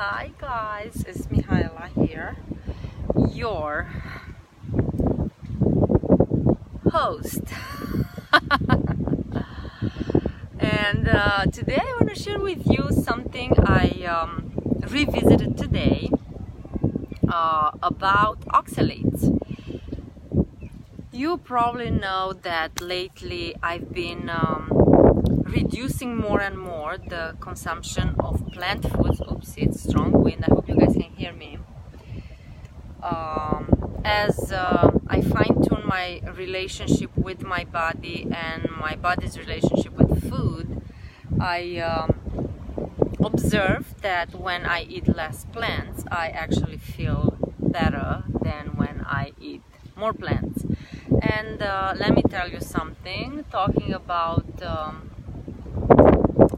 Hi guys, it's Mihaela here, your host. And today I want to share with you something I revisited today about oxalates. You probably know that lately I've been reducing more and more the consumption of plant foods. Oops, it's strong wind. I hope you guys can hear me. As I fine-tune my relationship with my body and my body's relationship with food, I observe that when I eat less plants, I actually feel better than when I eat more plants. And let me tell you something, talking about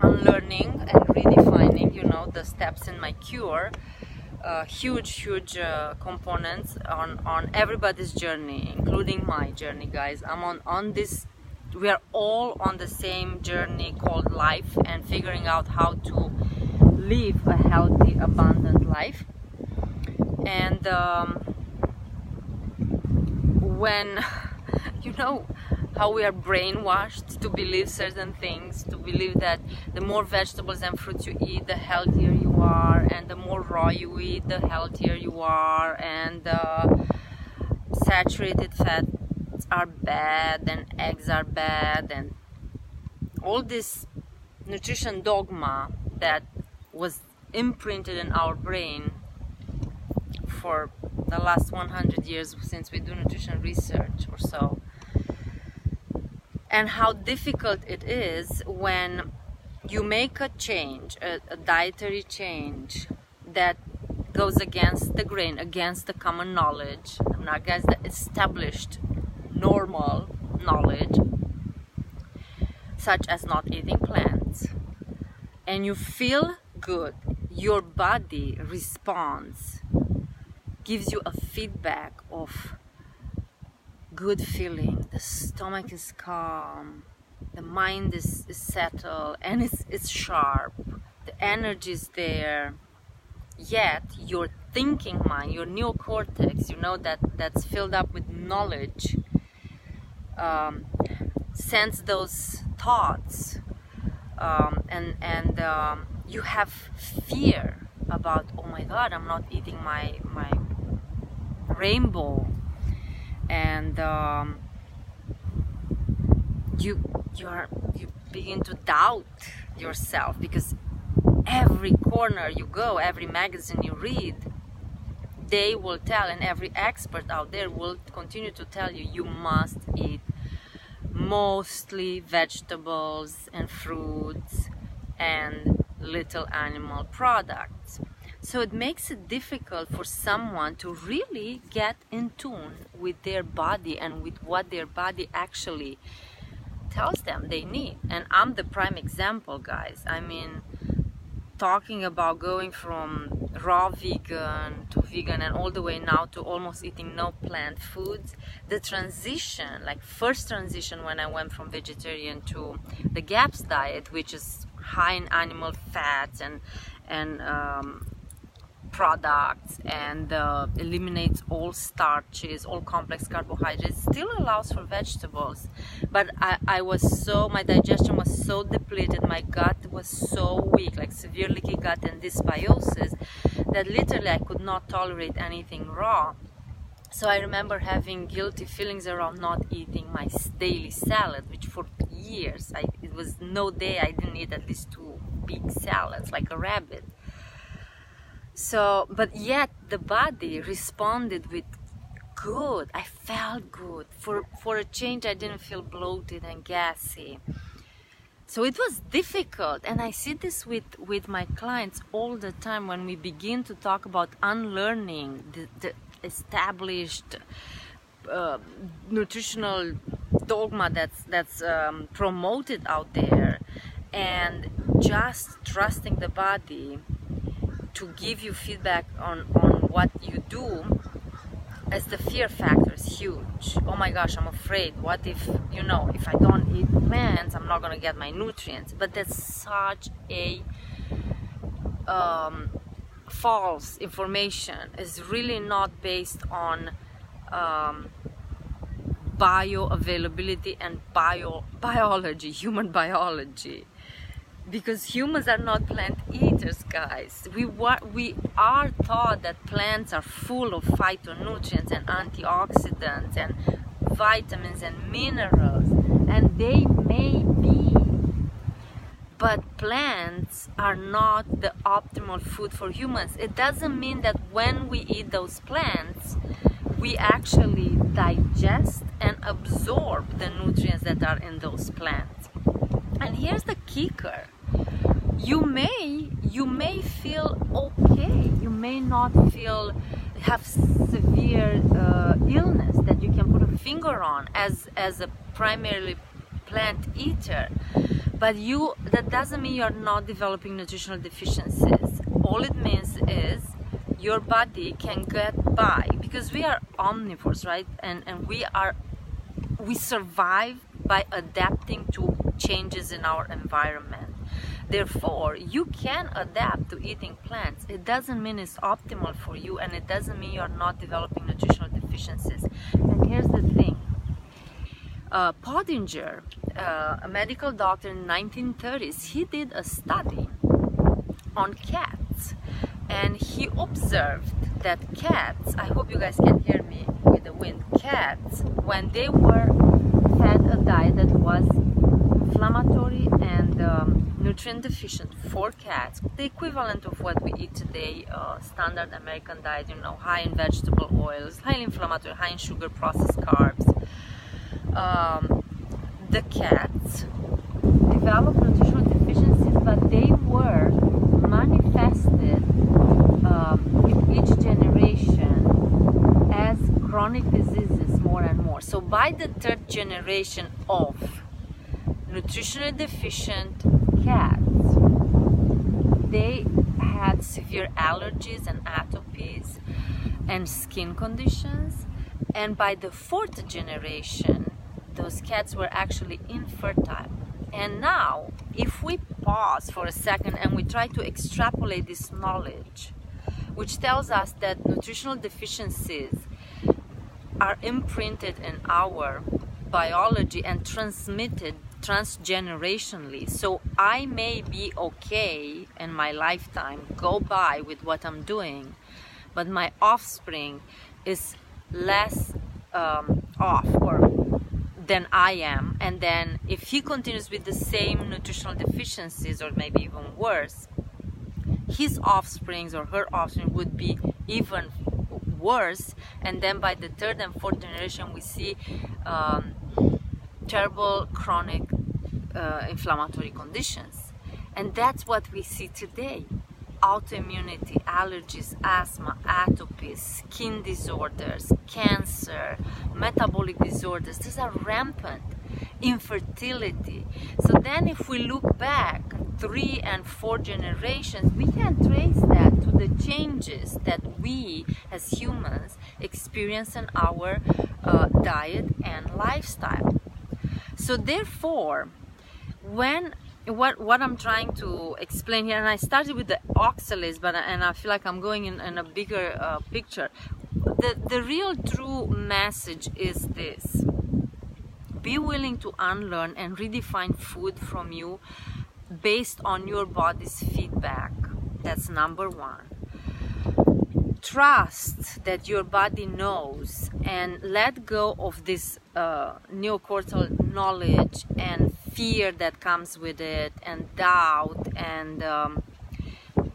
unlearning and redefining, the steps in my cure, huge components on everybody's journey, including my journey, guys. I'm on this, we are all on the same journey called life, and figuring out how to live a healthy, abundant life. And when how we are brainwashed to believe certain things, to believe that the more vegetables and fruits you eat, the healthier you are, and the more raw you eat, the healthier you are, and saturated fats are bad, and eggs are bad, and all this nutrition dogma that was imprinted in our brain for the last 100 years since we do nutrition research or so. And how difficult it is when you make a change, a dietary change that goes against the grain, against the common knowledge, and against the established normal knowledge, such as not eating plants. And you feel good, your body responds, gives you a feedback of good feeling, the stomach is calm, the mind is settled, and it's sharp, the energy is there. Yet your thinking mind, your neocortex, that's filled up with knowledge, sends those thoughts, and you have fear about, oh my God, I'm not eating my rainbow. And you begin to doubt yourself, because every corner you go, every magazine you read, they will tell, and every expert out there will continue to tell you, you must eat mostly vegetables and fruits and little animal products. So it makes it difficult for someone to really get in tune with their body and with what their body actually tells them they need. And I'm the prime example, guys. I mean, talking about going from raw vegan to vegan and all the way now to almost eating no plant foods, the transition, like first transition when I went from vegetarian to the GAPS diet, which is high in animal fats and products, and eliminates all starches, all complex carbohydrates, still allows for vegetables. But my digestion was so depleted, my gut was so weak, like severe leaky gut and dysbiosis, that literally I could not tolerate anything raw. So I remember having guilty feelings around not eating my daily salad, which for years, it was no day I didn't eat at least 2 big salads, like a rabbit. So, but yet the body responded with good. I felt good. For a change, I didn't feel bloated and gassy. So it was difficult, and I see this with my clients all the time when we begin to talk about unlearning the established nutritional dogma that's promoted out there, and just trusting the body to give you feedback on what you do, as the fear factor is huge. Oh my gosh, I'm afraid. What if, if I don't eat plants, I'm not going to get my nutrients. But that's such a false information is really not based on bioavailability and biology, human biology, because humans are not plant eaters, guys. We are taught that plants are full of phytonutrients and antioxidants and vitamins and minerals, and they may be, but plants are not the optimal food for humans. It doesn't mean that when we eat those plants we actually digest and absorb the nutrients that are in those plants. And here's the kicker: you may feel okay, you may not have severe illness that you can put a finger on as a primarily plant eater, but that doesn't mean you're not developing nutritional deficiencies. All it means is your body can get by, because we are omnivores, right? And we survive by adapting to changes in our environment. Therefore, you can adapt to eating plants. It doesn't mean it's optimal for you, and it doesn't mean you're not developing nutritional deficiencies. And here's the thing. Pottinger, a medical doctor in the 1930s, he did a study on cats, and he observed that cats, I hope you guys can hear me with the wind, cats, when they were fed a diet that was inflammatory and nutrient deficient for cats, the equivalent of what we eat today, standard American diet, you know, high in vegetable oils, highly inflammatory, high in sugar, processed carbs, the cats developed nutritional deficiencies, but they were manifested with each generation as chronic diseases more and more. So by the third generation of nutritionally deficient cats, they had severe allergies and atopies and skin conditions, and by the fourth generation those cats were actually infertile. And now, if we pause for a second and we try to extrapolate this knowledge, which tells us that nutritional deficiencies are imprinted in our biology and transmitted transgenerationally. So I may be okay in my lifetime, go by with what I'm doing, but my offspring is less off than I am, and then if he continues with the same nutritional deficiencies, or maybe even worse, his offsprings or her offspring would be even worse. And then by the third and fourth generation we see terrible chronic inflammatory conditions. And that's what we see today: autoimmunity, allergies, asthma, atopies, skin disorders, cancer, metabolic disorders. These are rampant. Infertility. So then if we look back 3 and 4 generations, we can trace that to the changes that we as humans experience in our diet and lifestyle. So therefore, what I'm trying to explain here, and I started with the oxalates, and I feel like I'm going in a bigger picture. The real true message is this: be willing to unlearn and redefine food from you based on your body's feedback. That's number one. Trust that your body knows, and let go of this neocortical knowledge and fear that comes with it, and doubt, and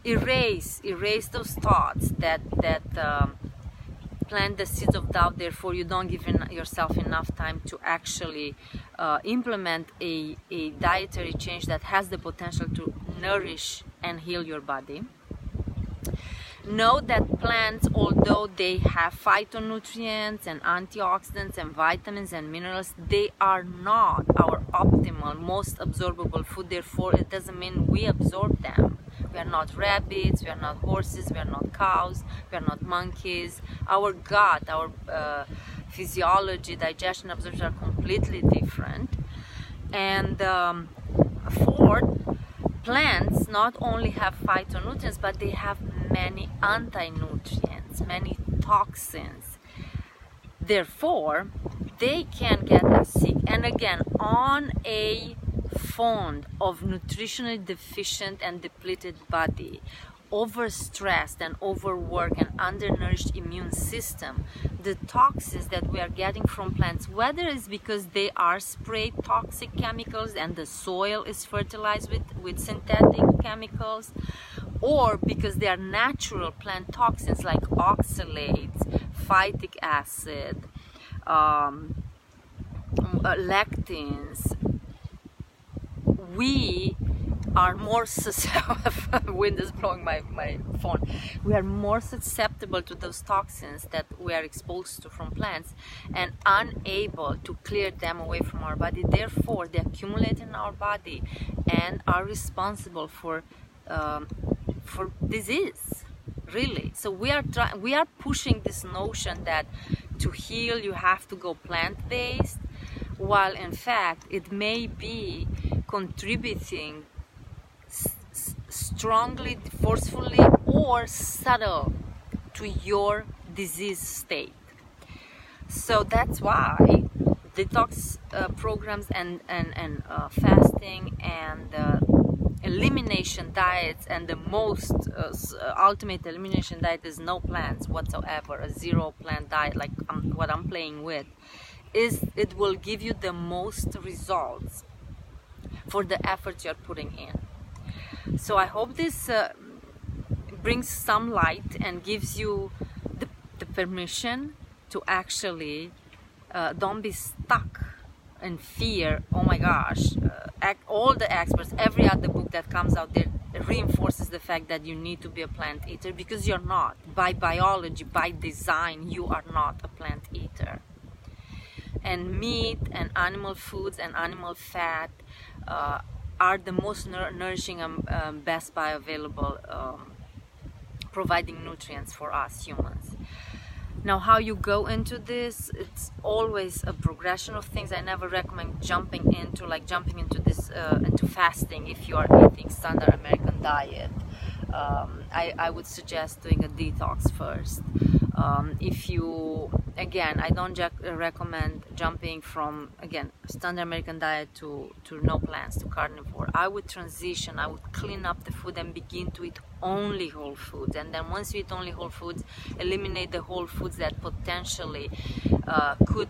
erase those thoughts that plant the seeds of doubt. Therefore you don't give yourself enough time to actually implement a dietary change that has the potential to nourish and heal your body. Know that plants, although they have phytonutrients and antioxidants and vitamins and minerals, they are not our optimal, most absorbable food. Therefore, it doesn't mean we absorb them. We are not rabbits, we are not horses, we are not cows, we are not monkeys. Our gut, our physiology, digestion, absorption are completely different. And fourth, plants not only have phytonutrients, but they have many anti-nutrients, many toxins. Therefore, they can get us sick. And again, on a fond of nutritionally deficient and depleted body, overstressed and overworked and undernourished immune system, the toxins that we are getting from plants, whether it's because they are sprayed toxic chemicals and the soil is fertilized with synthetic chemicals, or because they are natural plant toxins like oxalates, phytic acid, lectins, we are more susceptible. Wind is blowing my phone. We are more susceptible to those toxins that we are exposed to from plants and unable to clear them away from our body. Therefore, they accumulate in our body and are responsible for disease. Really. So we are pushing this notion that to heal you have to go plant-based, while in fact it may be contributing strongly, forcefully, or subtle to your disease state. So that's why detox programs and fasting and elimination diets, and the most ultimate elimination diet is no plants whatsoever, a zero plant diet like what I'm playing with, it will give you the most results for the efforts you're putting in. So I hope this brings some light and gives you the permission to actually don't be stuck in fear. Oh my gosh, all the experts, every other book that comes out there reinforces the fact that you need to be a plant eater, because you're not. By biology, by design, you are not a plant eater. And meat and animal foods and animal fat are the most nourishing and best bioavailable, providing nutrients for us humans. Now, how you go into this, it's always a progression of things. I never recommend jumping into this into fasting if you are eating standard American diet. I would suggest doing a detox first. If you, again, I don't recommend jumping from, again, standard American diet to no plants, to carnivore. I would transition, I would clean up the food and begin to eat only whole foods. And then once you eat only whole foods, eliminate the whole foods that potentially could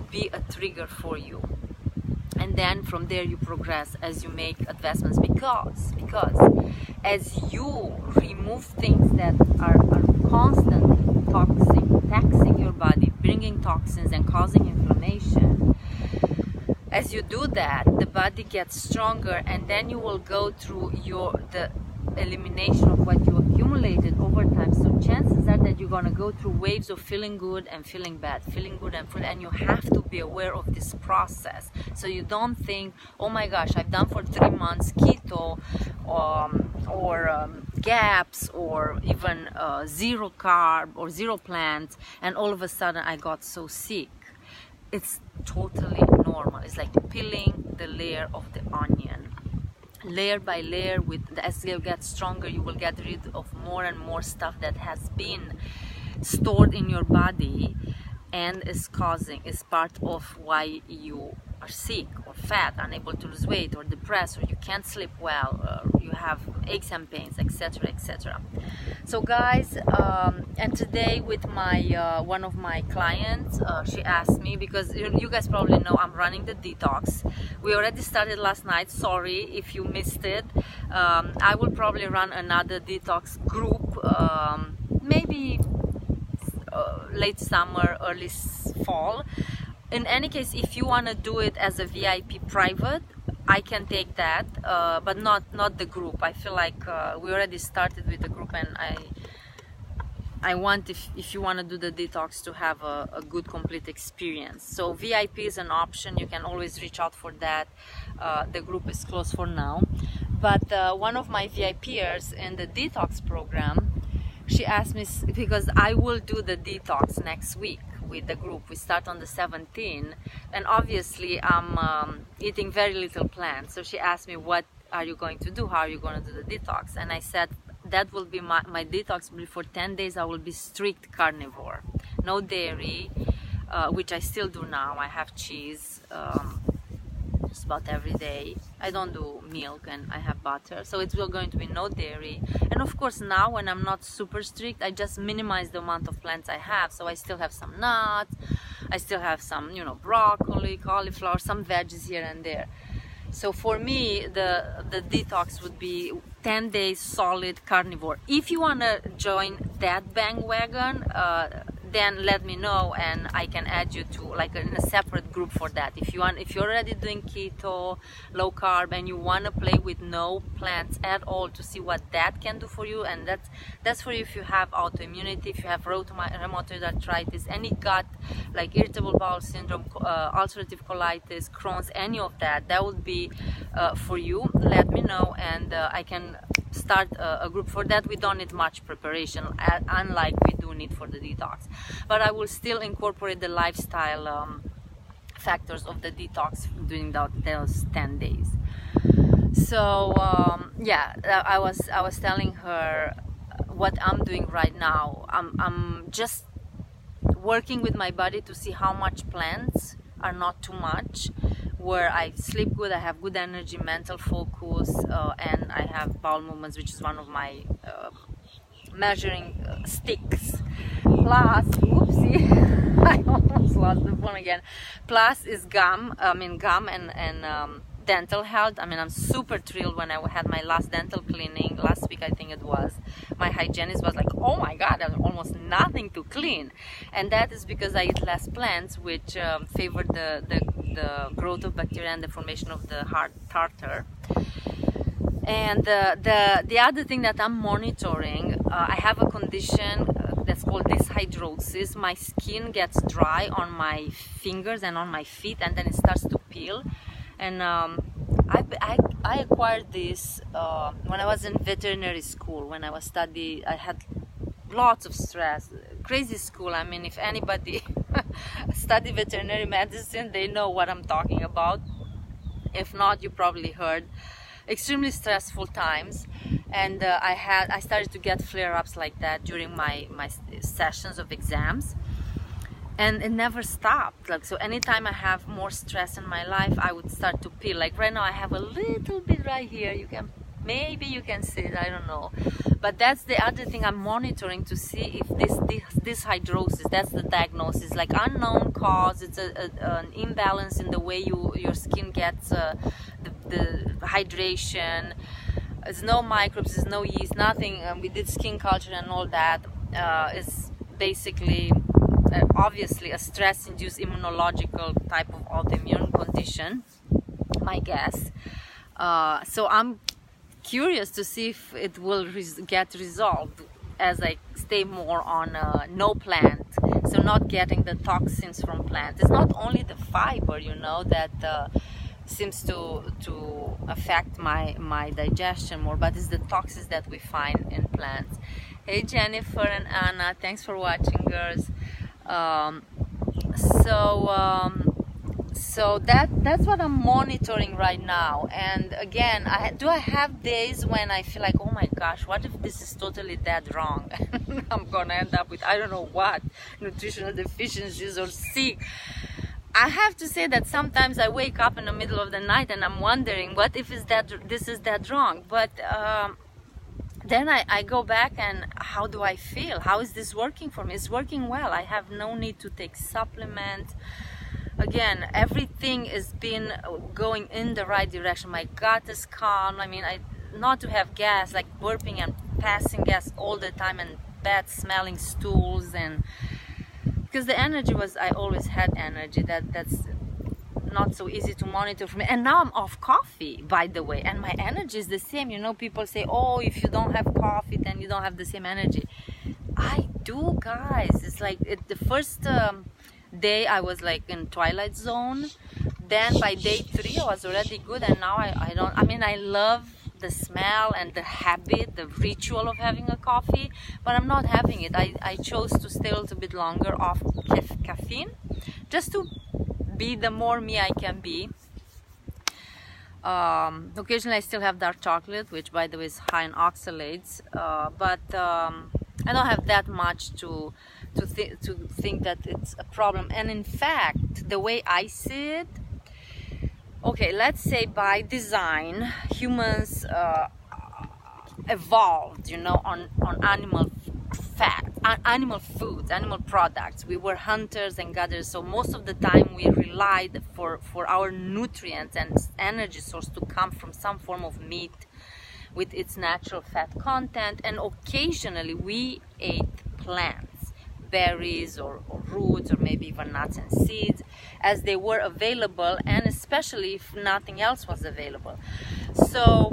be a trigger for you. And then from there you progress as you make advancements, because as you remove things that are constantly toxic, taxing your body, bringing toxins and causing inflammation, as you do that, the body gets stronger, and then you will go through the elimination of what you accumulated over time. So chances are that you're going to go through waves of feeling good and feeling bad, feeling good and feeling, and you have to be aware of this process. So you don't think, oh my gosh, I've done for 3 months keto or GAPS or even zero carb or zero plants, and all of a sudden I got so sick. It's totally normal. It's like peeling the layer of the onion. Layer by layer, as you get stronger, you will get rid of more and more stuff that has been stored in your body and is part of why you are sick or fat, unable to lose weight, or depressed, or you can't sleep well, or you have aches and pains, etc., etc. So guys, and today with my one of my clients, she asked me, because you guys probably know I'm running the detox. We already started last night. Sorry if you missed it. I will probably run another detox group, maybe late summer, early fall. In any case, if you want to do it as a VIP private, I can take that, but not the group. I feel like we already started with the group, and I want, if you want to do the detox, to have a good complete experience. So VIP is an option. You can always reach out for that. The group is closed for now. But one of my VIPers in the detox program, she asked me, because I will do the detox next week with the group. We start on the 17th, and obviously I'm eating very little plants. So she asked me what are you going to do? How are you going to do the detox? And I said, that will be my detox will be for 10 days. I will be strict carnivore, no dairy, which I still do now. I have cheese just about every day. I don't do milk, and I have butter, so it's going to be no dairy. And of course, now when I'm not super strict, I just minimize the amount of plants I have. So I still have some nuts, I still have some, you know, broccoli, cauliflower, some veggies here and there. So for me, the detox would be 10 days solid carnivore. If you want to join that bandwagon, then let me know, and I can add you to like in a separate group for that. If you're already doing keto, low carb, and you want to play with no plants at all to see what that can do for you, and that's for you if you have autoimmunity, if you have rheumatoid arthritis, any gut, like irritable bowel syndrome, ulcerative colitis, Crohn's, any of that, that would be for you. Let me know, and I can start a group for that. We don't need much preparation, unlike we do need for the detox, but I will still incorporate the lifestyle factors of the detox during those 10 days. So yeah, I was telling her what I'm doing right now. I'm just working with my body to see how much plants are not too much, where I sleep good, I have good energy, mental focus, and I have bowel movements, which is one of my measuring sticks. Plus, whoopsie, I almost lost the phone again. Plus is gum and dental health. I mean, I'm super thrilled when I had my last dental cleaning last week, I think it was. My hygienist was like, oh my god, there's almost nothing to clean. And that is because I eat less plants, which favor the growth of bacteria and the formation of the hard tartar. And the other thing that I'm monitoring, I have a condition that's called dehydrosis. My skin gets dry on my fingers and on my feet, and then it starts to peel. And I acquired this when I was in veterinary school. When I was studying, I had lots of stress, crazy school. I mean, if anybody study veterinary medicine, they know what I'm talking about. If not, you probably heard. Extremely stressful times, and I started to get flare-ups like that during my sessions of exams, and it never stopped. Like, so anytime I have more stress in my life, I would start to peel. Like right now I have a little bit right here. Maybe you can see it, I don't know. But that's the other thing I'm monitoring to see if this hydrosis, that's the diagnosis, like unknown cause. It's an imbalance in the way your skin gets the hydration. There's no microbes, there's no yeast, nothing. We did skin culture and all that. It's basically, obviously, a stress-induced immunological type of autoimmune condition, my guess. So I'm curious to see if it will get resolved as I stay more on no plant, so not getting the toxins from plants. It's not only the fiber, you know, that seems to affect my digestion more, but it's the toxins that we find in plants. Hey Jennifer and Anna, thanks for watching, girls. So that's what I'm monitoring right now. And again, I have days when I feel like, oh my gosh, what if this is totally dead wrong? I'm gonna end up with I don't know what, nutritional deficiencies or sick. I have to say that sometimes I wake up in the middle of the night and I'm wondering, what if this is dead wrong? But then I go back and how do I feel? How is this working for me? It's working well. I have no need to take supplements. Again, everything has been going in the right direction. My gut is calm. I mean, not to have gas, like burping and passing gas all the time, and bad smelling stools, and because the energy was, I always had energy. That's not so easy to monitor for me. And now I'm off coffee, by the way, and my energy is the same. You know, people say, oh, if you don't have coffee, then you don't have the same energy. I do, guys. It's like the first day I was like in twilight zone. Then by day 3 I was already good, and now I don't. I mean, I love the smell and the habit, the ritual of having a coffee, but I'm not having it. I chose to stay a little bit longer off caffeine, just to be the more me I can be. Occasionally I still have dark chocolate, which by the way is high in oxalates, but I don't have that much to think that it's a problem. And in fact, the way I see it, okay, let's say by design humans evolved, you know, on animal fat, animal foods, animal products. We were hunters and gatherers, so most of the time we relied for our nutrients and energy source to come from some form of meat with its natural fat content, and occasionally we ate plants, berries or roots, or maybe even nuts and seeds as they were available, and especially if nothing else was available. So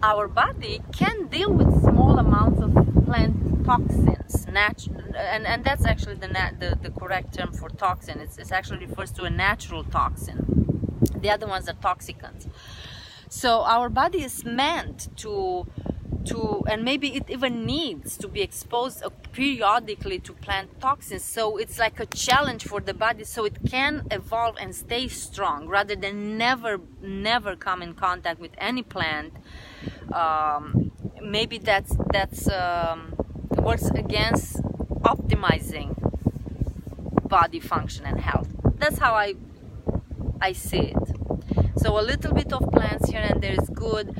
our body can deal with small amounts of plant toxins, and that's actually the correct term for toxin. It actually refers to a natural toxin. The other ones are toxicants. So our body is meant to and maybe it even needs to be exposed periodically to plant toxins. So it's like a challenge for the body, so it can evolve and stay strong rather than never come in contact with any plant. Maybe that's works against optimizing body function and health. That's how I see it. So a little bit of plants here and there is good,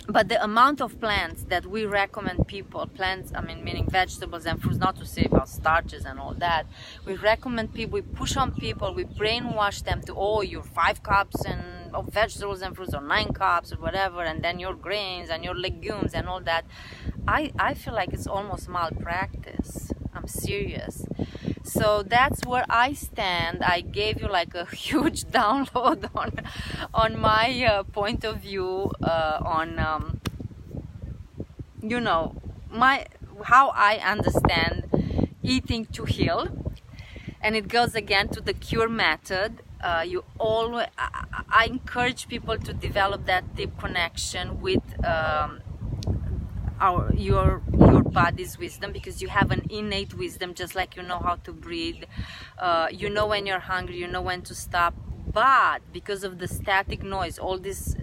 but the amount of plants that we recommend people, plants, I mean meaning vegetables and fruits, not to say about starches and all that, we recommend people, we push on people, we brainwash them to, oh, your 5 cups of vegetables and fruits, or 9 cups or whatever, and then your grains and your legumes and all that. I feel like it's almost malpractice. I'm serious. So that's where I stand. I gave you like a huge download on my point of view on you know, how I understand eating to heal, and it goes again to the cure method. I encourage people to develop that deep connection with your body's wisdom, because you have an innate wisdom, just like you know how to breathe, you know when you're hungry, you know when to stop. But because of the static noise, all this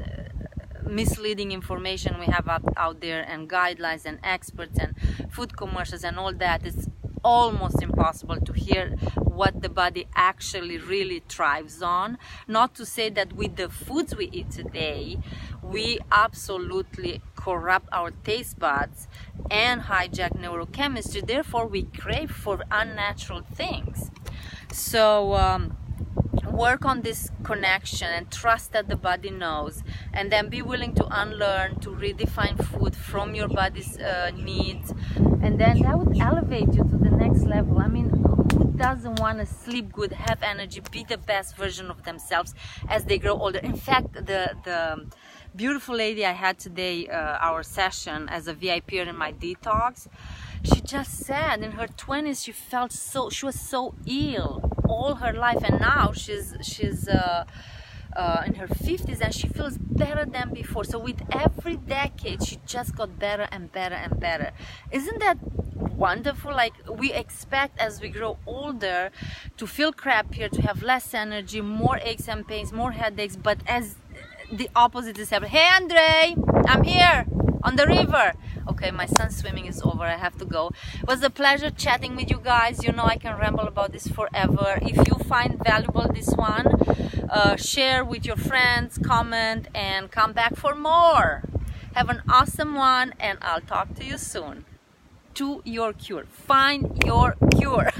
misleading information we have out there, and guidelines and experts and food commercials and all that, it's almost impossible to hear what the body actually really thrives on. Not to say that with the foods we eat today, we absolutely corrupt our taste buds and hijack neurochemistry, therefore we crave for unnatural things. So work on this connection and trust that the body knows, and then be willing to unlearn, to redefine food from your body's needs, and then that would elevate you to the next level. I mean, who doesn't want to sleep good, have energy, be the best version of themselves as they grow older? In fact, the beautiful lady I had today, our session as a VIP in my detox, she just said in her 20s she was so ill all her life, and now she's in her 50s and she feels better than before. So with every decade she just got better and better and better. Isn't that wonderful? Like, we expect as we grow older to feel crappier, to have less energy, more aches and pains, more headaches, but as the opposite is happening. Hey Andre, I'm here on the river. Okay, my son's swimming is over, I have to go. It was a pleasure chatting with you guys. You know I can ramble about this forever. If you find valuable this one, share with your friends, comment, and come back for more. Have an awesome one, and I'll talk to you soon. To your cure. Find your cure.